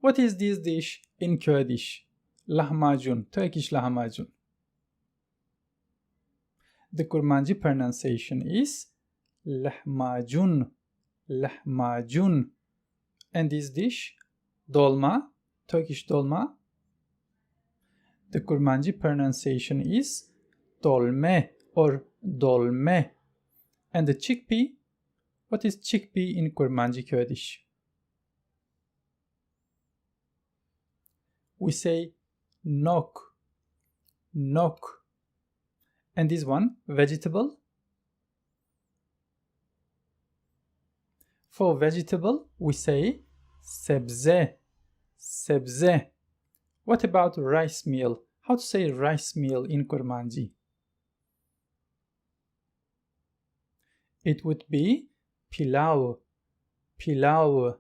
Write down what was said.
What is this dish in Kurdish? Lahmacun, Turkish lahmacun. The Kurmanji pronunciation is lahmacun, lahmacun. And this dish, dolma, Turkish dolma. The Kurmanji pronunciation is dolme or dolme. And the chickpea, what is chickpea in Kurmanji Kurdish? We say nok, nok. And this one, vegetable. For vegetable, we say sebze, sebze. What about rice meal? How to say rice meal in Kurmanji? It would be pilav, pilav.